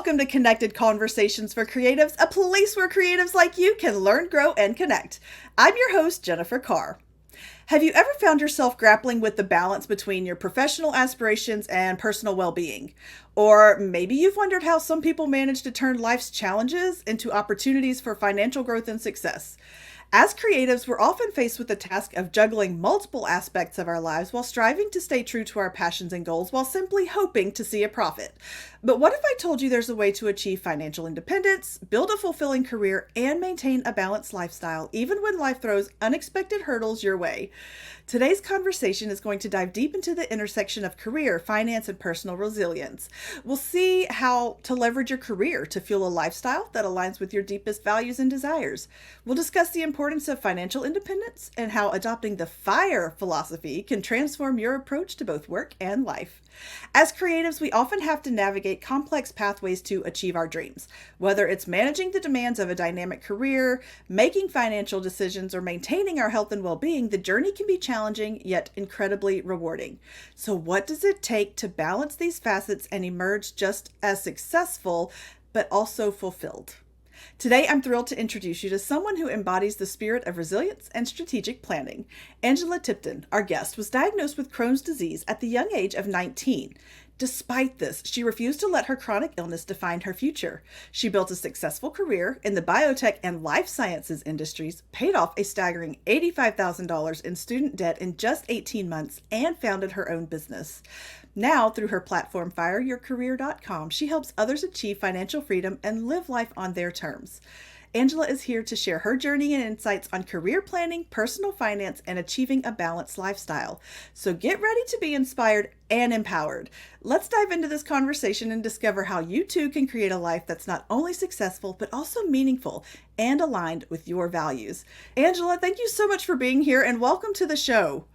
Welcome to Connected Conversations for Creatives, a place where creatives like you can learn, grow, and connect. I'm your host, Jennifer Carr. Have you ever found yourself grappling with the balance between your professional aspirations and personal well-being? Or maybe you've wondered how some people manage to turn life's challenges into opportunities for financial growth and success. As creatives, we're often faced with the task of juggling multiple aspects of our lives while striving to stay true to our passions and goals while simply hoping to see a profit. But what if I told you there's a way to achieve financial independence, build a fulfilling career, and maintain a balanced lifestyle, even when life throws unexpected hurdles your way? Today's conversation is going to dive deep into the intersection of career, finance, and personal resilience. We'll see how to leverage your career to fuel a lifestyle that aligns with your deepest values and desires. We'll discuss the importance of financial independence and how adopting the FIRE philosophy can transform your approach to both work and life. As creatives, we often have to navigate complex pathways to achieve our dreams. Whether it's managing the demands of a dynamic career, making financial decisions, or maintaining our health and well-being, the journey can be challenging yet incredibly rewarding. So what does it take to balance these facets and emerge just as successful, but also fulfilled? Today, I'm thrilled to introduce you to someone who embodies the spirit of resilience and strategic planning. Angela Tipton, our guest, was diagnosed with Crohn's disease at the young age of 19. Despite this, she refused to let her chronic illness define her future. She built a successful career in the biotech and life sciences industries, paid off a staggering $85,000 in student debt in just 18 months, and founded her own business. Now, through her platform fireyourcareer.com, she helps others achieve financial freedom and live life on their terms. Angela is here to share her journey and insights on career planning, personal finance, and achieving a balanced lifestyle. So get ready to be inspired and empowered. Let's dive into this conversation and discover how you too can create a life that's not only successful, but also meaningful and aligned with your values. Angela, thank you so much for being here and welcome to the show.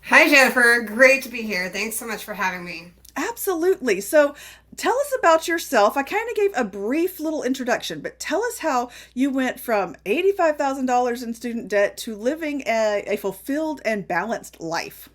Hi, Jennifer. Great to be here. Thanks so much for having me. Absolutely. So tell us about yourself. I kind of gave a brief little introduction, but tell us how you went from $85,000 in student debt to living a fulfilled and balanced life.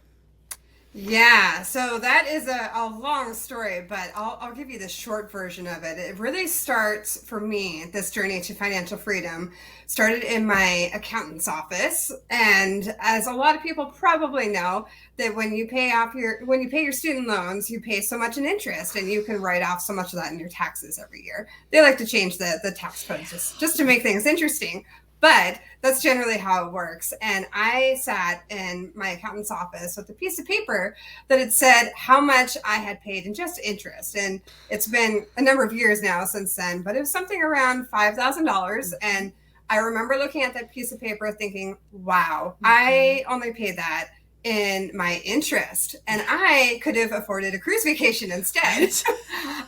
Yeah, so that is a long story, but I'll give you the short version of it. It really starts for me, this journey to financial freedom, started in my accountant's office. And as a lot of people probably know, that when you pay your student loans, you pay so much in interest and you can write off so much of that in your taxes every year. They like to change the tax code just to make things interesting. But that's generally how it works. And I sat in my accountant's office with a piece of paper that had said how much I had paid in just interest. And it's been a number of years now since then, but it was something around $5,000. And I remember looking at that piece of paper thinking, wow, I only paid that in my interest. And I could have afforded a cruise vacation instead.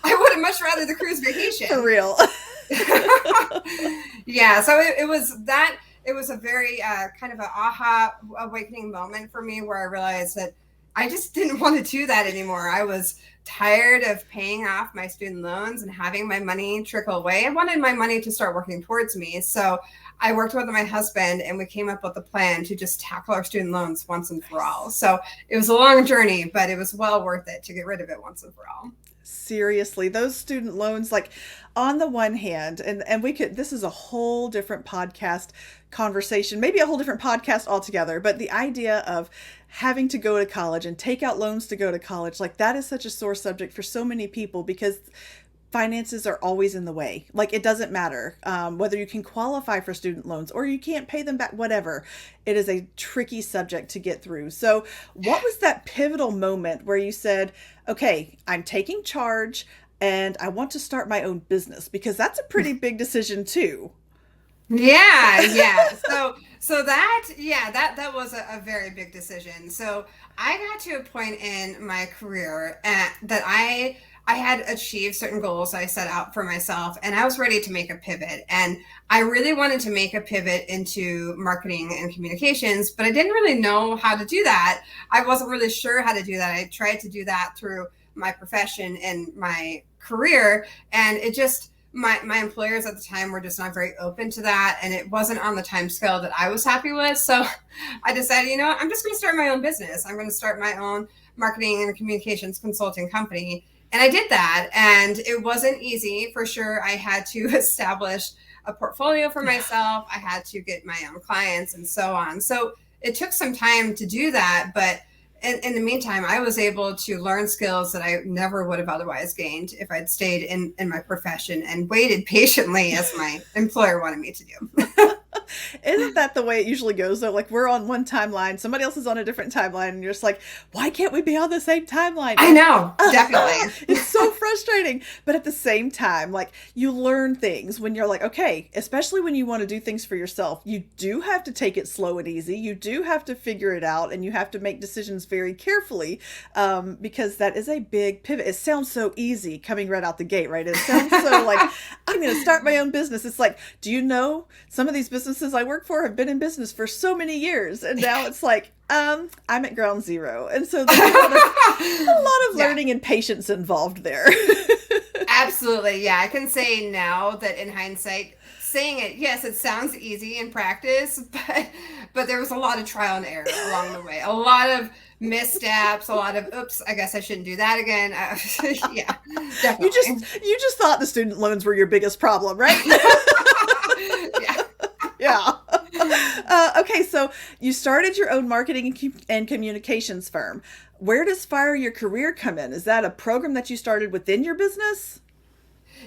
I would have much rather the cruise vacation. For real. Yeah, so it was a very kind of an aha awakening moment for me where I realized that I just didn't want to do that anymore. I was tired of paying off my student loans and having my money trickle away. I wanted my money to start working towards me. So I worked with my husband and we came up with a plan to just tackle our student loans once and for all. So it was a long journey, but it was well worth it to get rid of it once and for all. Seriously, those student loans, like on the one hand, and this is a whole different podcast conversation, maybe a whole different podcast altogether, but the idea of having to go to college and take out loans to go to college, like that is such a sore subject for so many people because finances are always in the way. Like it doesn't matter whether you can qualify for student loans or you can't pay them back, whatever. It is a tricky subject to get through. So what was that pivotal moment where you said, okay, I'm taking charge and I want to start my own business? Because that's a pretty big decision too. Yeah. So that was a very big decision. So I got to a point in my career that I had achieved certain goals I set out for myself and I was ready to make a pivot. And I really wanted to make a pivot into marketing and communications, but I didn't really know how to do that. I wasn't really sure how to do that. I tried to do that through my profession and my career, and it just, my employers at the time were just not very open to that, and it wasn't on the time scale that I was happy with. So I decided, I'm just going to start my own business. I'm going to start my own marketing and communications consulting company. And I did that, and it wasn't easy for sure. I had to establish a portfolio for myself. I had to get my own clients and so on. So it took some time to do that, but in the meantime, I was able to learn skills that I never would have otherwise gained if I'd stayed in my profession and waited patiently as my employer wanted me to do. Isn't that the way it usually goes though? Like we're on one timeline, somebody else is on a different timeline, and you're just like, why can't we be on the same timeline? I know, definitely. It's so frustrating. But at the same time, like you learn things when you're like, okay, especially when you want to do things for yourself, you do have to take it slow and easy. You do have to figure it out, and you have to make decisions very carefully, because that is a big pivot. It sounds so easy coming right out the gate, right? It sounds so like, I'm going to start my own business. It's like, do you know some of these businesses I work for have been in business for so many years, and now it's like I'm at ground zero, and so there's a lot of learning and patience involved there. Absolutely. Yeah, I can say now that in hindsight, saying it, yes, it sounds easy in practice, but there was a lot of trial and error along the way. A lot of missteps, a lot of oops, I guess I shouldn't do that again. Yeah, definitely. You just thought the student loans were your biggest problem, right? Yeah. Yeah. Okay, so you started your own marketing and communications firm. Where does Fire Your Career come in? Is that a program that you started within your business?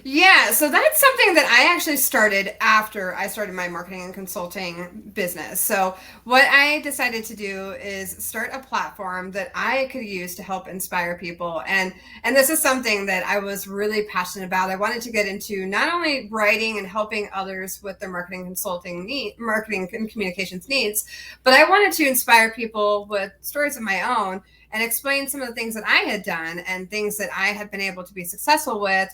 Yeah, so that's something that I actually started after I started my marketing and consulting business. So what I decided to do is start a platform that I could use to help inspire people. And this is something that I was really passionate about. I wanted to get into not only writing and helping others with their marketing and communications needs, but I wanted to inspire people with stories of my own and explain some of the things that I had done and things that I had been able to be successful with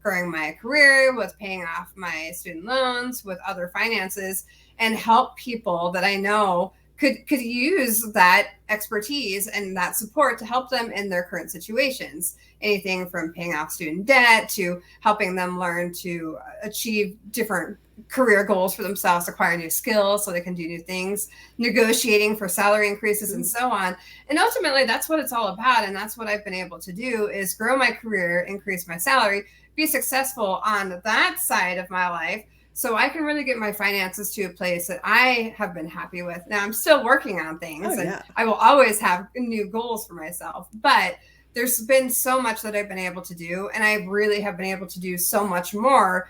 growing my career, with paying off my student loans, with other finances, and help people that I know could use that expertise and that support to help them in their current situations. Anything from paying off student debt to helping them learn to achieve different career goals for themselves, acquire new skills so they can do new things, negotiating for salary increases and so on. And ultimately, that's what it's all about. And that's what I've been able to do is grow my career, increase my salary, be successful on that side of my life so I can really get my finances to a place that I have been happy with. Now, I'm still working on things and I will always have new goals for myself, but there's been so much that I've been able to do, and I really have been able to do so much more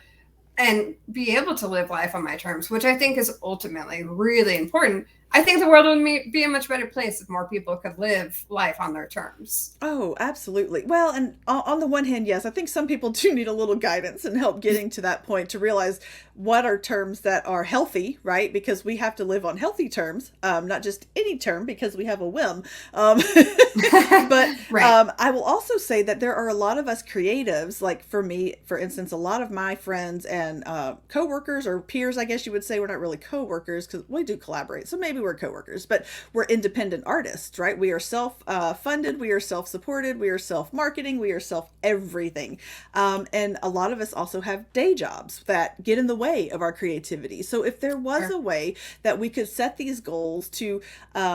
and be able to live life on my terms, which I think is ultimately really important. I think the world would be a much better place if more people could live life on their terms. Oh, absolutely. Well, and on the one hand, yes, I think some people do need a little guidance and help getting to that point to realize what are terms that are healthy, right? Because we have to live on healthy terms, not just any term because we have a whim. But right. I will also say that there are a lot of us creatives, like for me, for instance, a lot of my friends and coworkers or peers, I guess you would say, we're not really coworkers because we do collaborate. So maybe we're coworkers, but we're independent artists, right? We are self-funded, we are self-supported, we are self-marketing, we are self-everything. And a lot of us also have day jobs that get in the way of our creativity. So if there was a way that we could set these goals to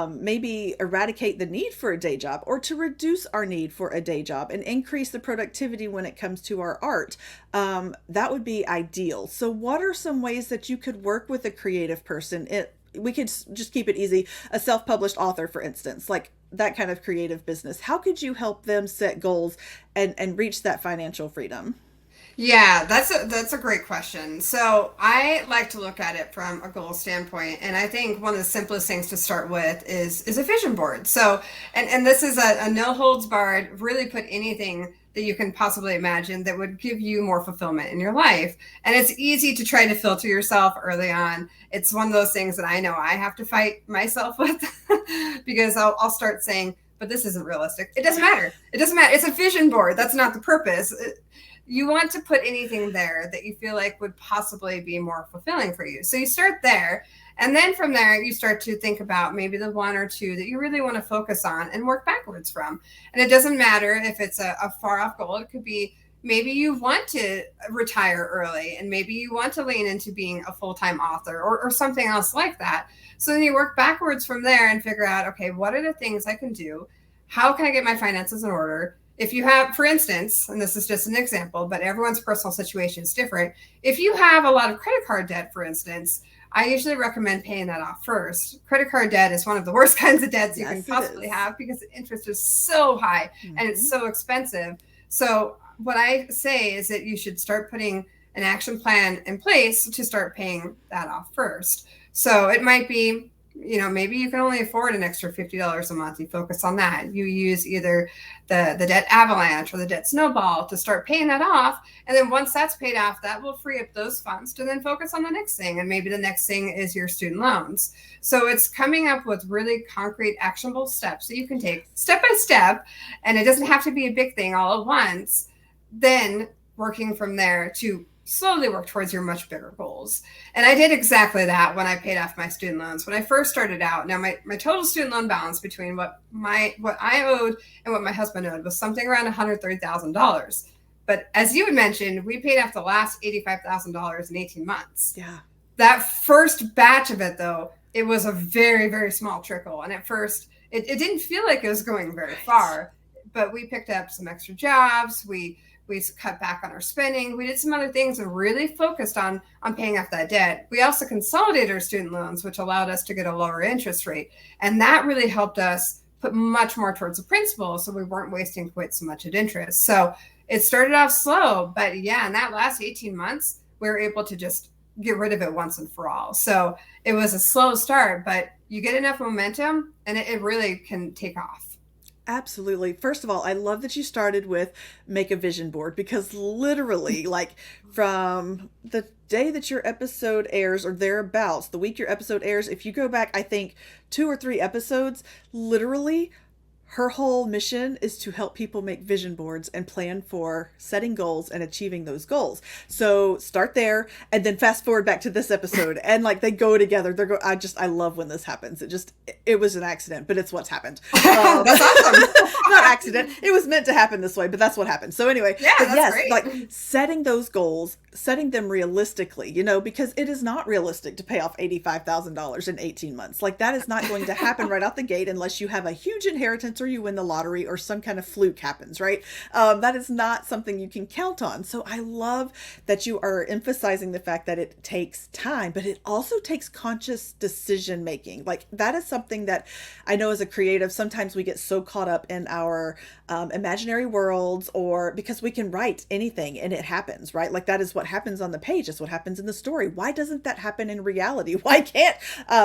maybe eradicate the need for a day job or to reduce our need for a day job and increase the productivity when it comes to our art, that would be ideal. So what are some ways that you could work with a creative person? We could just keep it easy. A self-published author, for instance, like that kind of creative business. How could you help them set goals and reach that financial freedom? Yeah, that's a great question. So I like to look at it from a goal standpoint, and I think one of the simplest things to start with is a vision board. So, and this is a no holds barred, really put anything that you can possibly imagine that would give you more fulfillment in your life. And it's easy to try to filter yourself early on. It's one of those things that I know I have to fight myself with because I'll start saying, but this isn't realistic. It doesn't matter. It doesn't matter. It's a vision board. That's not the purpose. You want to put anything there that you feel like would possibly be more fulfilling for you. So you start there. And then from there, you start to think about maybe the one or two that you really want to focus on and work backwards from. And it doesn't matter if it's a far off goal. It could be maybe you want to retire early and maybe you want to lean into being a full-time author or something else like that. So then you work backwards from there and figure out, okay, what are the things I can do? How can I get my finances in order? if you have, for instance, and this is just an example, but everyone's personal situation is different. If you have a lot of credit card debt, for instance, I usually recommend paying that off first. Credit card debt is one of the worst kinds of debts you can possibly have because the interest is so high and it's so expensive. So what I say is that you should start putting an action plan in place to start paying that off first. So it might be, maybe you can only afford an extra $50 a month. You focus on that. You use either the debt avalanche or the debt snowball to start paying that off. And then once that's paid off, that will free up those funds to then focus on the next thing. And maybe the next thing is your student loans. So it's coming up with really concrete, actionable steps that you can take step by step. And it doesn't have to be a big thing all at once. Then working from there to slowly work towards your much bigger goals. And I did exactly that when I paid off my student loans. When I first started out, now my total student loan balance between what I owed and what my husband owed was something around $130,000. But as you had mentioned, we paid off the last $85,000 in 18 months. Yeah. That first batch of it, though, it was a very, very small trickle. And at first, it didn't feel like it was going very far. But we picked up some extra jobs. We cut back on our spending. We did some other things and really focused on paying off that debt. We also consolidated our student loans, which allowed us to get a lower interest rate. And that really helped us put much more towards the principal, so we weren't wasting quite so much at interest. So it started off slow, but yeah, in that last 18 months, we were able to just get rid of it once and for all. So it was a slow start, but you get enough momentum and it really can take off. Absolutely. First of all, I love that you started with make a vision board, because literally, like, from the day that your episode airs or thereabouts, the week your episode airs, if you go back, I think 2 or 3 episodes, literally her whole mission is to help people make vision boards and plan for setting goals and achieving those goals. So start there and then fast forward back to this episode, and like they go together. I love when this happens. It was an accident, but it's what's happened. That's awesome. Not accident. It was meant to happen this way, but that's what happened. So anyway, yeah, that's yes, great. like setting those goals, setting them realistically, because it is not realistic to pay off $85,000 in 18 months. Like that is not going to happen right out the gate unless you have a huge inheritance or you win the lottery or some kind of fluke happens, right? That is not something you can count on. So I love that you are emphasizing the fact that it takes time, but it also takes conscious decision making. Like that is something that I know as a creative, sometimes we get so caught up in our imaginary worlds, or because we can write anything and it happens, right? Like that is what happens on the page. It's what happens in the story. Why doesn't that happen in reality? Why can't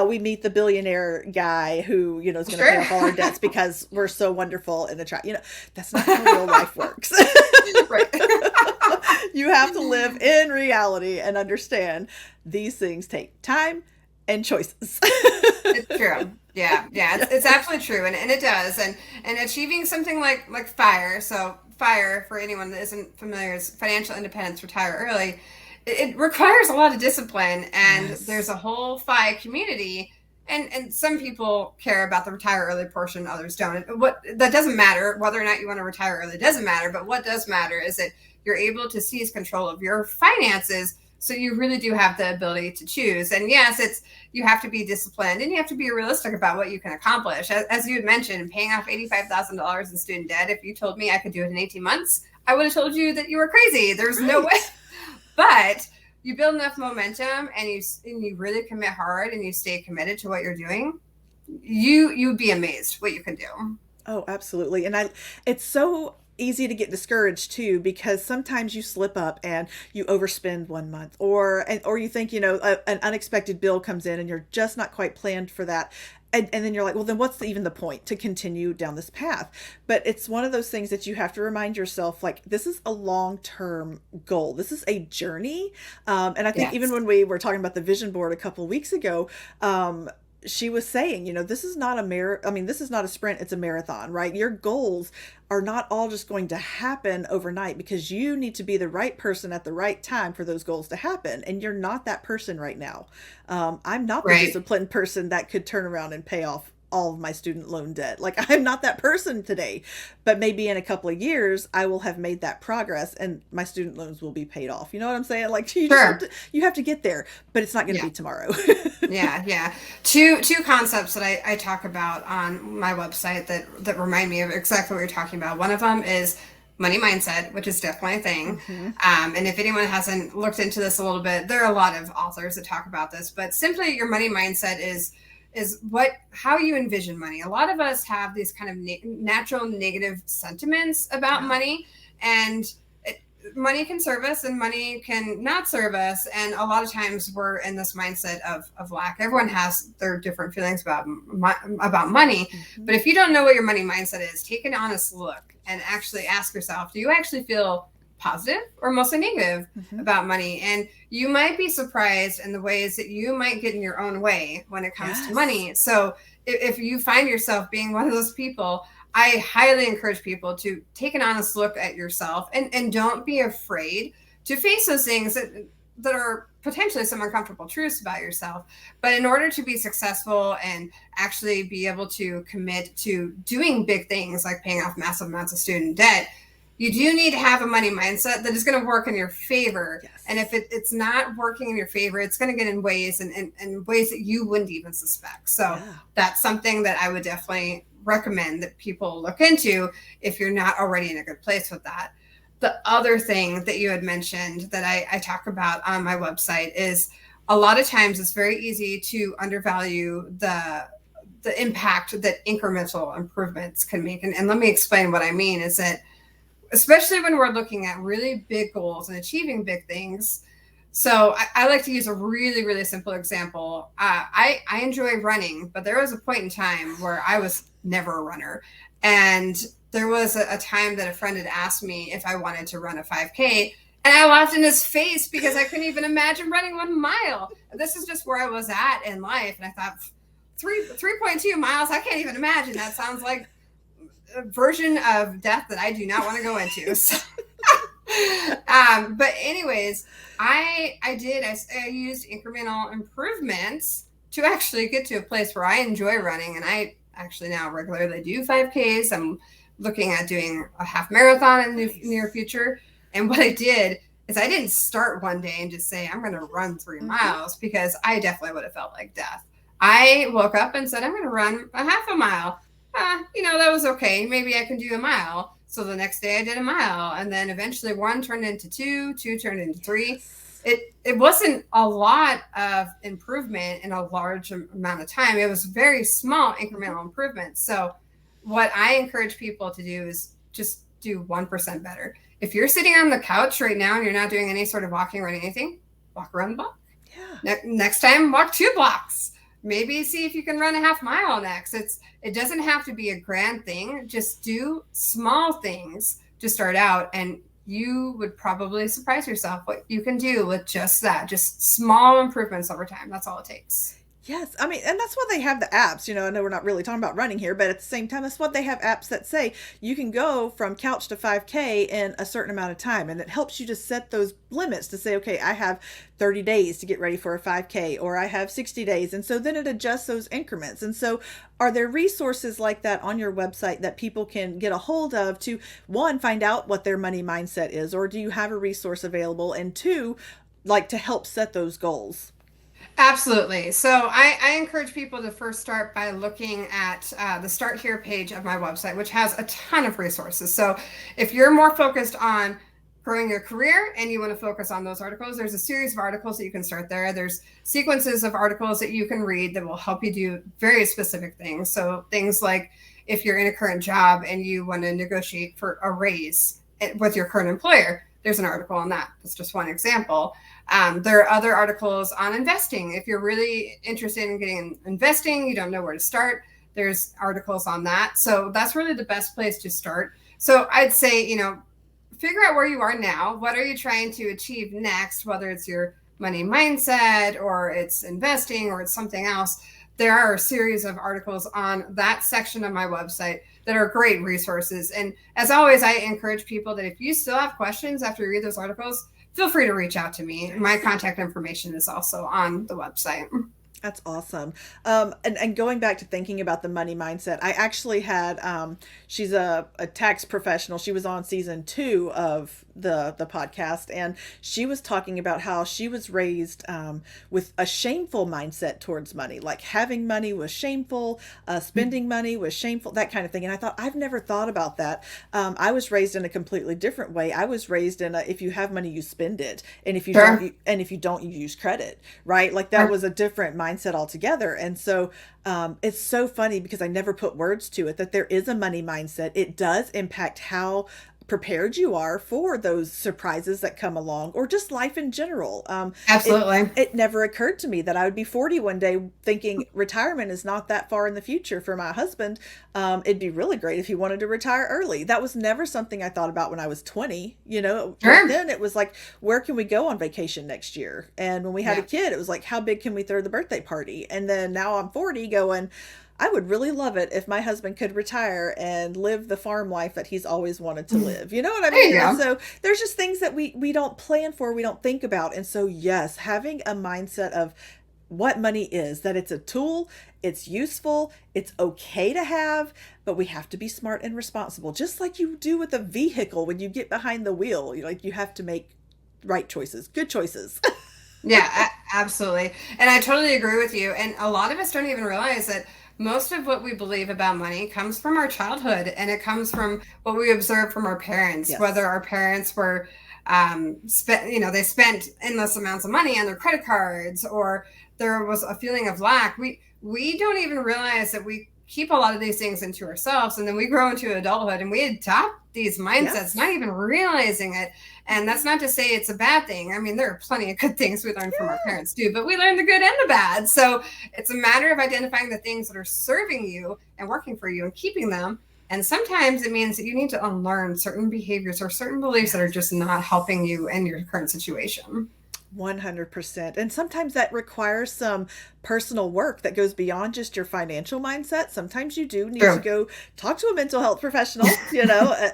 we meet the billionaire guy who, is going to pay off all our debts because we're so wonderful and attractive? That's not how real life works. Right. You have to live in reality and understand these things take time and choices. It's true. Yeah. It's absolutely true. And it does. And achieving something like FIRE. So FIRE, for anyone that isn't familiar, is financial independence, retire early. It requires a lot of discipline, and Yes. There's a whole FI community. And some people care about the retire early portion, others don't. That doesn't matter. Whether or not you want to retire early doesn't matter. But what does matter is that you're able to seize control of your finances. So you really do have the ability to choose. And yes, you have to be disciplined and you have to be realistic about what you can accomplish. As you had mentioned, paying off $85,000 in student debt, if you told me I could do it in 18 months, I would have told you that you were crazy. There's no way. But you build enough momentum and you really commit hard and you stay committed to what you're doing, you'd be amazed what you can do. Oh, absolutely. And it's so easy to get discouraged too, because sometimes you slip up and you overspend 1 month, or you think, an unexpected bill comes in and you're just not quite planned for that. And then you're like, well, then what's even the point to continue down this path? But it's one of those things that you have to remind yourself, like, this is a long-term goal. This is a journey. And I think Yes. even when we were talking about the vision board a couple of weeks ago, she was saying, this is not this is not a sprint, it's a marathon, right? Your goals are not all just going to happen overnight, because you need to be the right person at the right time for those goals to happen. And you're not that person right now. I'm not the Right. disciplined person that could turn around and pay off all of my student loan debt. Like, I'm not that person today, but maybe in a couple of years I will have made that progress and my student loans will be paid off. You know what I'm saying? Like, you have to get there, but it's not going to be tomorrow. Yeah. Two concepts that I talk about on my website that remind me of exactly what you're talking about. One of them is money mindset, which is definitely a thing. And if anyone hasn't looked into this a little bit, there are a lot of authors that talk about this, but simply your money mindset is how you envision money. A lot of us have these kind of natural negative sentiments about money, and money can serve us and money can not serve us. And a lot of times we're in this mindset of lack. Everyone has their different feelings about money. But if you don't know what your money mindset is, take an honest look and actually ask yourself, do you actually feel positive or mostly negative about money? And you might be surprised in the ways that you might get in your own way when it comes to money. So if you find yourself being one of those people, I highly encourage people to take an honest look at yourself and don't be afraid to face those things that are potentially some uncomfortable truths about yourself. But in order to be successful and actually be able to commit to doing big things like paying off massive amounts of student debt, you do need to have a money mindset that is going to work in your favor. And if it's not working in your favor, it's going to get in ways and ways that you wouldn't even suspect. So that's something that I would definitely recommend that people look into if you're not already in a good place with that. The other thing that you had mentioned that I talk about on my website is a lot of times it's very easy to undervalue the impact that incremental improvements can make. And let me explain what I mean is that, especially when we're looking at really big goals and achieving big things. So I like to use a really, really simple example. I enjoy running, but there was a point in time where I was never a runner. And there was a time that a friend had asked me if I wanted to run a 5K. And I laughed in his face because I couldn't even imagine running 1 mile. This is just where I was at in life. And I thought, 3.2 miles, I can't even imagine. That sounds like a version of death that I do not want to go into. So, but anyways, I used incremental improvements to actually get to a place where I enjoy running. And I actually now regularly do 5Ks. I'm looking at doing a half marathon in the near future. And what I did is I didn't start one day and just say, I'm going to run 3 miles, because I definitely would have felt like death. I woke up and said, I'm going to run a half a mile. That was okay. Maybe I can do a mile. So the next day I did a mile, and then eventually 1 turned into 2, 2 turned into 3. It wasn't a lot of improvement in a large amount of time. It was very small incremental improvements. So what I encourage people to do is just do 1% better. If you're sitting on the couch right now and you're not doing any sort of walking or anything, walk around the block. Next time, walk 2 blocks. Maybe see if you can run a half mile next. It doesn't have to be a grand thing. Just do small things to start out, and you would probably surprise yourself what you can do with just that. Just small improvements over time. That's all it takes. Yes. I mean, and that's why they have the apps. I know we're not really talking about running here, but at the same time, that's what they have apps that say you can go from couch to 5K in a certain amount of time. And it helps you to set those limits to say, okay, I have 30 days to get ready for a 5K, or I have 60 days. And so then it adjusts those increments. And so are there resources like that on your website that people can get a hold of to, 1, find out what their money mindset is, or do you have a resource available? And 2, like to help set those goals? Absolutely. So I encourage people to first start by looking at the Start Here page of my website, which has a ton of resources. So if you're more focused on growing your career and you want to focus on those articles, there's a series of articles that you can start there. There's sequences of articles that you can read that will help you do very specific things. So things like if you're in a current job and you want to negotiate for a raise with your current employer, there's an article on that. That's just one example. There are other articles on investing. If you're really interested in getting investing, you don't know where to start, there's articles on that. So that's really the best place to start. So I'd say, figure out where you are now. What are you trying to achieve next, whether it's your money mindset or it's investing or it's something else. There are a series of articles on that section of my website that are great resources. And as always, I encourage people that if you still have questions after you read those articles, feel free to reach out to me. My contact information is also on the website. That's awesome. And going back to thinking about the money mindset, I actually had, she's a tax professional. She was on season 2 of the podcast, and she was talking about how she was raised with a shameful mindset towards money. Like having money was shameful, spending money was shameful, that kind of thing. And I thought, I've never thought about that. I was raised in a completely different way. I was raised in a, if you have money, you spend it. And if you Sure. don't, and if you don't, you use credit, right? Like that was a different mindset altogether. And so it's so funny because I never put words to it that there is a money mindset. It does impact how prepared you are for those surprises that come along, or just life in general. Absolutely. It never occurred to me that I would be 40 one day thinking retirement is not that far in the future for my husband. It'd be really great if he wanted to retire early. That was never something I thought about when I was 20. Sure. Back then it was like, where can we go on vacation next year? And when we had Yeah. a kid, it was like, how big can we throw the birthday party? And then now I'm 40 going, I would really love it if my husband could retire and live the farm life that he's always wanted to live. You know what I There mean? you And go. so there's just things that we don't plan for, we don't think about. And so, yes, having a mindset of what money is, that it's a tool, it's useful, it's okay to have, but we have to be smart and responsible, just like you do with a vehicle when you get behind the wheel. You have to make right choices, good choices. Yeah, absolutely. And I totally agree with you. And a lot of us don't even realize that most of what we believe about money comes from our childhood, and it comes from what we observed from our parents, Yes. whether our parents were they spent endless amounts of money on their credit cards, or there was a feeling of lack. We don't even realize that we keep a lot of these things into ourselves, and then we grow into adulthood and we adopt these mindsets, Yes. not even realizing it. And that's not to say it's a bad thing. I mean, there are plenty of good things we learn from our parents too, but we learn the good and the bad. So it's a matter of identifying the things that are serving you and working for you and keeping them. And sometimes it means that you need to unlearn certain behaviors or certain beliefs that are just not helping you in your current situation. 100%. And sometimes that requires some personal work that goes beyond just your financial mindset. Sometimes you do need to True. go talk to a mental health professional.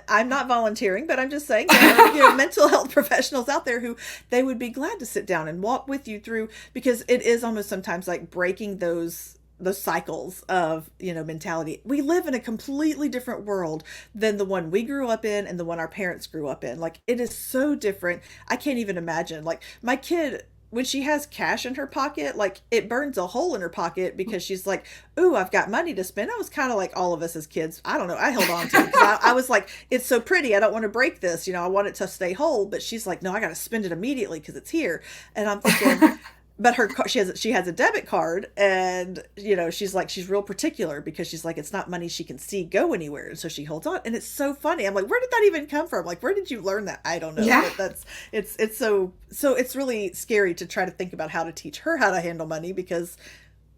I'm not volunteering, but I'm just saying mental health professionals out there who they would be glad to sit down and walk with you through, because it is almost sometimes like breaking those cycles of mentality. We live in a completely different world than the one we grew up in and the one our parents grew up in. Like, it is so different. I can't even imagine, like, my kid, when she has cash in her pocket, like, it burns a hole in her pocket because she's like, ooh, I've got money to spend. I was kind of like all of us as kids. I don't know, I held on to it because I was like, it's so pretty, I don't want to break this, I want it to stay whole. But she's like, no, I got to spend it immediately because it's here. And I'm thinking, but she has a debit card, and she's like, she's real particular because she's like, it's not money she can see go anywhere, and so she holds on. And it's so funny. I'm like, where did that even come from? Like, where did you learn that? I don't know. Yeah. But it's so it's really scary to try to think about how to teach her how to handle money, because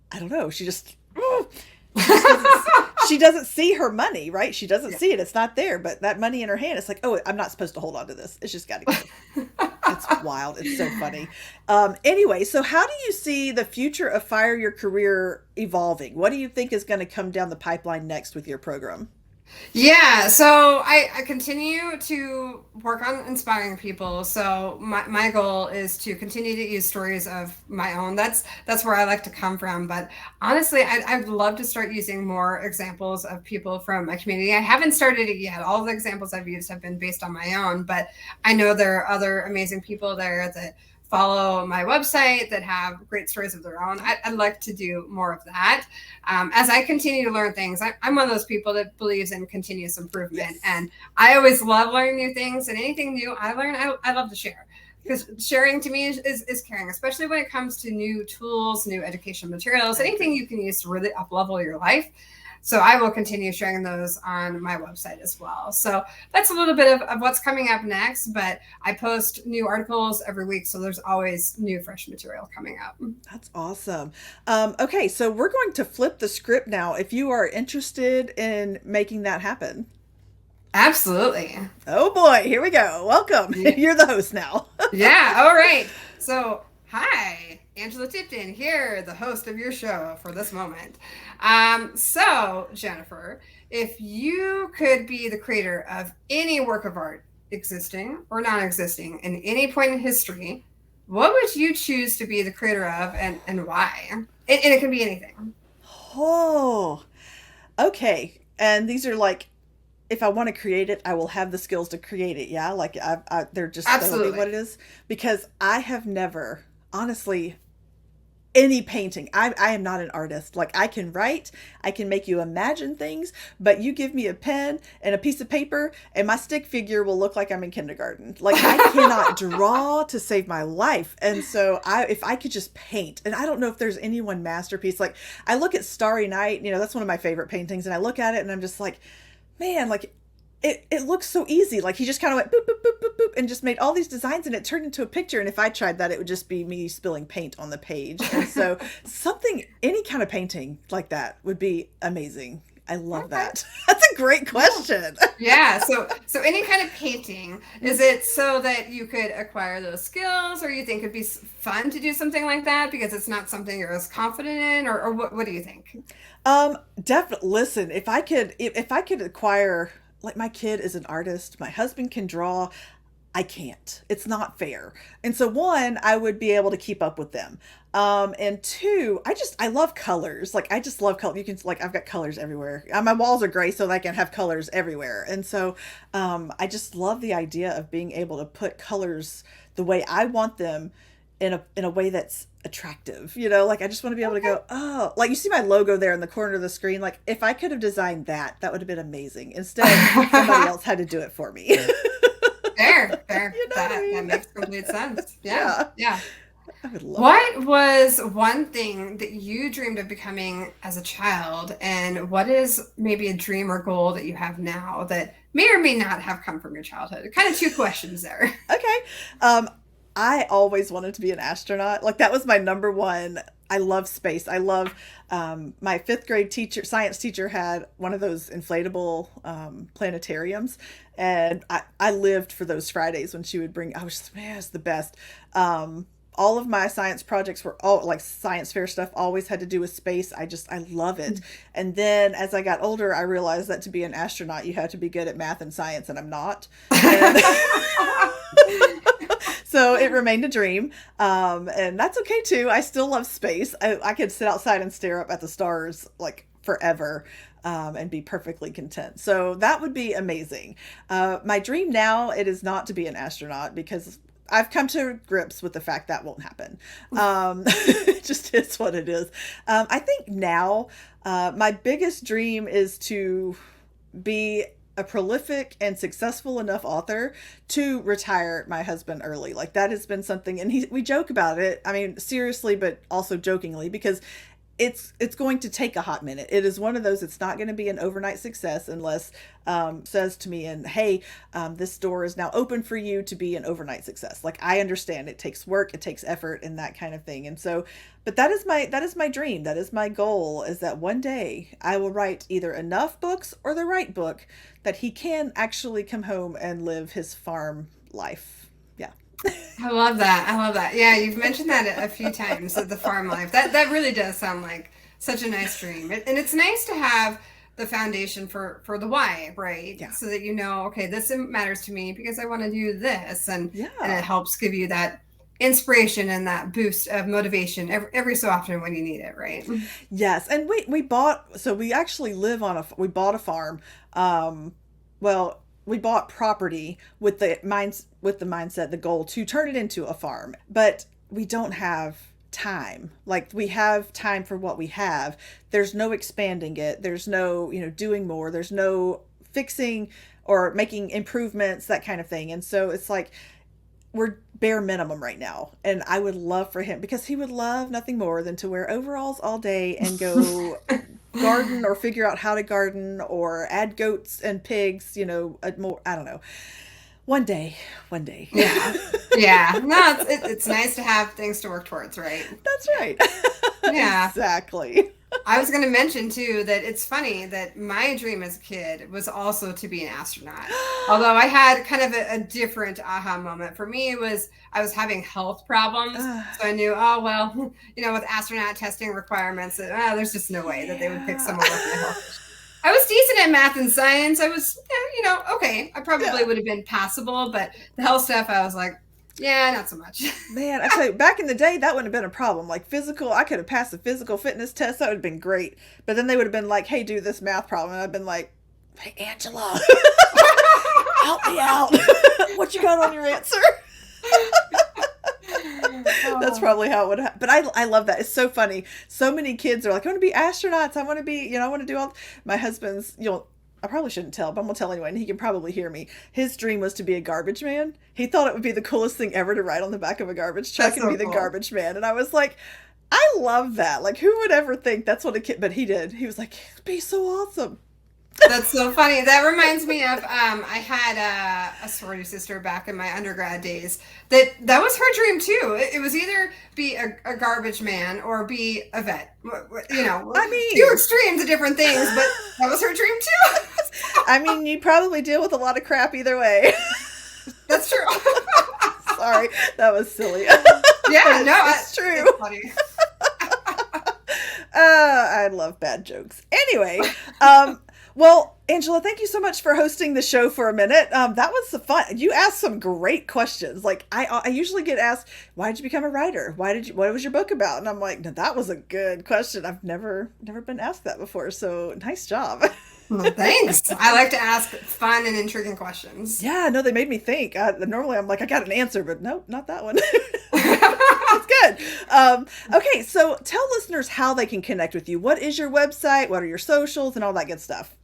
I don't know, she doesn't see her money, right? She doesn't see it. It's not there. But that money in her hand, it's like, oh, I'm not supposed to hold on to this. It's just got to go. It's wild. It's so funny. Anyway, so how do you see the future of Fire Your Career evolving? What do you think is going to come down the pipeline next with your program? Yeah, so I continue to work on inspiring people. So my goal is to continue to use stories of my own. That's where I like to come from. But honestly, I'd love to start using more examples of people from my community. I haven't started it yet. All the examples I've used have been based on my own, but I know there are other amazing people there that follow my website that have great stories of their own. I'd like to do more of that. As I continue to learn things, I'm one of those people that believes in continuous improvement. Yes. And I always love learning new things, and anything new I learn, I love to share. Because sharing to me is caring, especially when it comes to new tools, new education materials, anything you can use to really up-level your life. So I will continue sharing those on my website as well. So that's a little bit of what's coming up next, but I post new articles every week. So there's always new fresh material coming up. That's awesome. Okay, so we're going to flip the script now if you are interested in making that happen. Absolutely. Oh boy, here we go. Welcome. You're the host now. Yeah. All right. So, hi, Angela Tipton here, the host of your show for this moment. So, Jennifer, if you could be the creator of any work of art, existing or non-existing, in any point in history, what would you choose to be the creator of, and why? And it can be anything. Oh, okay. And these are like, if I want to create it, I will have the skills to create it. Yeah, like that'll be Absolutely. what it is. Because I have never, honestly, any painting. I am not an artist. Like I can write, I can make you imagine things, but you give me a pen and a piece of paper, and my stick figure will look like I'm in kindergarten. Like I cannot draw to save my life. And so if I could just paint, and I don't know if there's any one masterpiece. Like I look at Starry Night, that's one of my favorite paintings, and I look at it and I'm just like, man, like it looks so easy. Like he just kind of went boop, boop, boop, boop, boop, and just made all these designs, and it turned into a picture. And if I tried that, it would just be me spilling paint on the page. And so any kind of painting like that would be amazing. I love Okay. that. That's a great question. Yeah. So any kind of painting, is it so that you could acquire those skills, or you think it'd be fun to do something like that because it's not something you're as confident in, or what do you think? Definitely. Listen, if I could acquire, like my kid is an artist, my husband can draw. I can't. It's not fair. And so one, I would be able to keep up with them. And two, I love colors. Like I just love color. You can like I've got colors everywhere. My walls are gray so that I can have colors everywhere. And so I just love the idea of being able to put colors the way I want them in a way that's attractive. Like I just want to be able to Okay. go, oh, like you see my logo there in the corner of the screen. Like if I could have designed that, that would have been amazing. Instead, somebody else had to do it for me. Fair, fair. You know what I That mean? makes complete sense. Yeah, Yeah, yeah. I would love that. What was one thing that you dreamed of becoming as a child, and what is maybe a dream or goal that you have now that may or may not have come from your childhood? Kind of two questions there. Okay. I always wanted to be an astronaut. Like that was my number one. I love space. I love my fifth grade science teacher had one of those inflatable planetariums, and I lived for those Fridays when she would bring. I was just, man, it's the best. All of my science projects were all like science fair stuff. Always had to do with space. I love it. And then as I got older, I realized that to be an astronaut, you have to be good at math and science, and I'm not. And so it remained a dream, and that's okay too. I still love space. I could sit outside and stare up at the stars like forever, and be perfectly content. So that would be amazing. My dream now, it is not to be an astronaut because I've come to grips with the fact that won't happen. It just is what it is. I think now, my biggest dream is to be a prolific and successful enough author to retire my husband early. Like that has been something, and we joke about it. I mean, seriously, but also jokingly, because it's going to take a hot minute. It is one of those. It's not going to be an overnight success unless says to me, and hey, this door is now open for you to be an overnight success. Like I understand it takes work, it takes effort, and that kind of thing. And so, but that is my dream. That is my goal. Is that one day I will write either enough books or the right book that he can actually come home and live his farm life. Yeah. I love that. I love that. Yeah, you've mentioned that a few times, the farm life. That really does sound like such a nice dream. And it's nice to have the foundation for the why, right? Yeah. So that you know, okay, this matters to me because I want to do this, and Yeah. it helps give you that inspiration and that boost of motivation every so often when you need it, right? Yes, and we actually live on we bought a farm. Well, we bought property with the mindset, the goal to turn it into a farm. But we don't have time. Like we have time for what we have. There's no expanding it. There's no, doing more. There's no fixing or making improvements, that kind of thing. And so it's like we're bare minimum right now. And I would love for him, because he would love nothing more than to wear overalls all day and go garden or figure out how to garden or add goats and pigs, more, I don't know. One day, one day. Yeah. Yeah. No, it's nice to have things to work towards, right? That's right. Yeah. Exactly. I was going to mention too that it's funny that my dream as a kid was also to be an astronaut. Although I had kind of a different aha moment. For me, it was I was having health problems. So I knew, oh, well, with astronaut testing requirements, there's just no way that they would pick someone with my health issues. I was decent at math and science. I was, okay. I probably would have been passable, but the health stuff, I was like, Yeah, not so much. Man, I tell you, back in the day, that wouldn't have been a problem. Like physical, I could have passed the physical fitness test. That would have been great. But then they would have been like, hey, do this math problem. And I've been like, hey, Angela, help me out. What you got on your answer? That's probably how it would happen. But I love that. It's so funny. So many kids are like, I want to be astronauts. I want to be, I want to do all. My husband's, I probably shouldn't tell, but I'm going to tell anyway, and he can probably hear me. His dream was to be a garbage man. He thought it would be the coolest thing ever to ride on the back of a garbage truck and be the garbage man. And I was like, I love that. Like, who would ever think that's what a kid, but he did. He was like, it'd be so awesome. That's so funny. That reminds me of I had a sorority sister back in my undergrad days. That was her dream too. It was either be a garbage man or be a vet. I mean, two extremes of different things, but that was her dream too. I mean, you probably deal with a lot of crap either way. That's true. Sorry, that was silly. Yeah, no, it's true. It's funny. I love bad jokes. Anyway, well, Angela, thank you so much for hosting the show for a minute. That was fun. You asked some great questions. Like I usually get asked, why did you become a writer? What was your book about? And I'm like, no, that was a good question. I've never been asked that before. So nice job. Well, thanks. I like to ask fun and intriguing questions. Yeah, no, they made me think. Normally I'm like, I got an answer, but nope, not that one. It's good. Okay, so tell listeners how they can connect with you. What is your website? What are your socials and all that good stuff?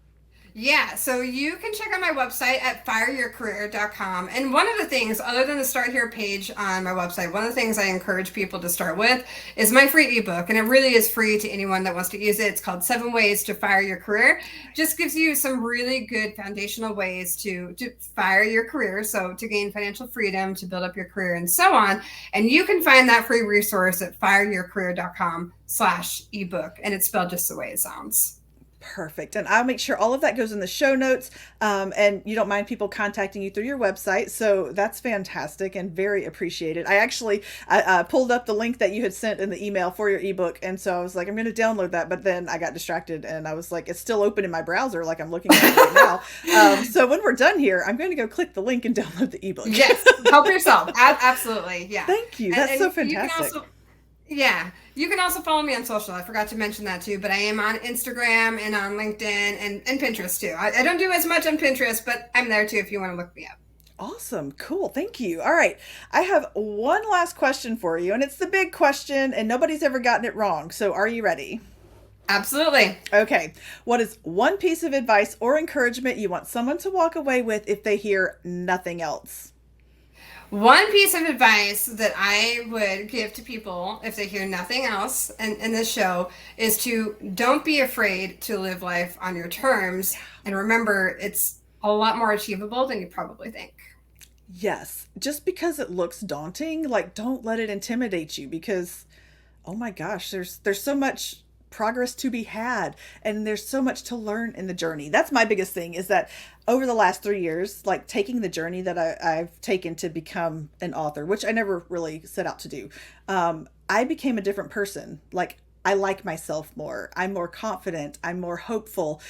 Yeah, so you can check out my website at fireyourcareer.com. And one of the things, other than the Start Here page on my website, one of the things I encourage people to start with is my free ebook. And it really is free to anyone that wants to use it. It's called 7 Ways to Fire Your Career. Just gives you some really good foundational ways to fire your career. So to gain financial freedom, to build up your career and so on. And you can find that free resource at fireyourcareer.com/ebook. And it's spelled just the way it sounds. Perfect. And I'll make sure all of that goes in the show notes. And you don't mind people contacting you through your website. So that's fantastic and very appreciated. I actually pulled up the link that you had sent in the email for your ebook. And so I was like, I'm going to download that. But then I got distracted and I was like, it's still open in my browser. Like I'm looking at it right now. So when we're done here, I'm going to go click the link and download the ebook. Yes. Help yourself. Absolutely. Yeah. Thank you. That's so fantastic. You can also follow me on social. I forgot to mention that too, but I am on Instagram and on LinkedIn and Pinterest too. I don't do as much on Pinterest, but I'm there too if you want to look me up. Awesome. Cool. Thank you. All right. I have one last question for you, and it's the big question, and nobody's ever gotten it wrong. So are you ready? Absolutely. Okay. What is one piece of advice or encouragement you want someone to walk away with if they hear nothing else? One piece of advice that I would give to people if they hear nothing else in this show is to don't be afraid to live life on your terms. And remember, it's a lot more achievable than you probably think. Yes. Just because it looks daunting, like don't let it intimidate you because, oh my gosh, there's so much progress to be had and there's so much to learn in the journey. That's my biggest thing is that over the last 3 years, like taking the journey that I've taken to become an author, which I never really set out to do, I became a different person. Like I like myself more. I'm more confident. I'm more hopeful.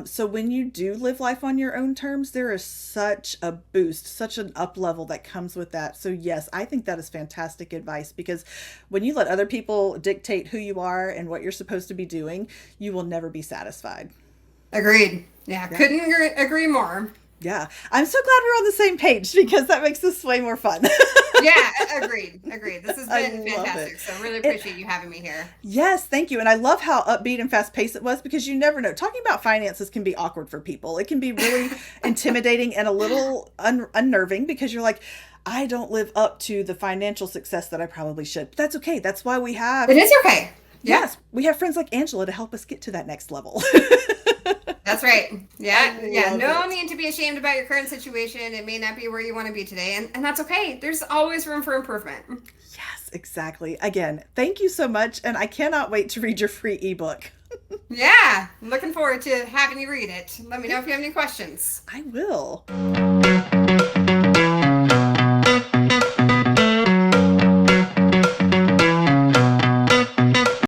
So when you do live life on your own terms, there is such a boost, such an up level that comes with that. So yes, I think that is fantastic advice because when you let other people dictate who you are and what you're supposed to be doing, you will never be satisfied. Agreed. Yeah. Couldn't agree more. Yeah. I'm so glad we're on the same page because that makes this way more fun. Yeah, agreed. This has been fantastic. So really appreciate you having me here. Yes, thank you. And I love how upbeat and fast paced it was because you never know. Talking about finances can be awkward for people. It can be really intimidating and a little unnerving because you're like, I don't live up to the financial success that I probably should. But that's okay. That's why we have... It is okay. Yes, we have friends like Angela to help us get to that next level. That's right. Yeah. No need to be ashamed about your current situation. It may not be where you want to be today, and that's okay. There's always room for improvement. Yes, exactly. Again, thank you so much, and I cannot wait to read your free ebook. Yeah, I'm looking forward to having you read it. Let me know if you have any questions. I will.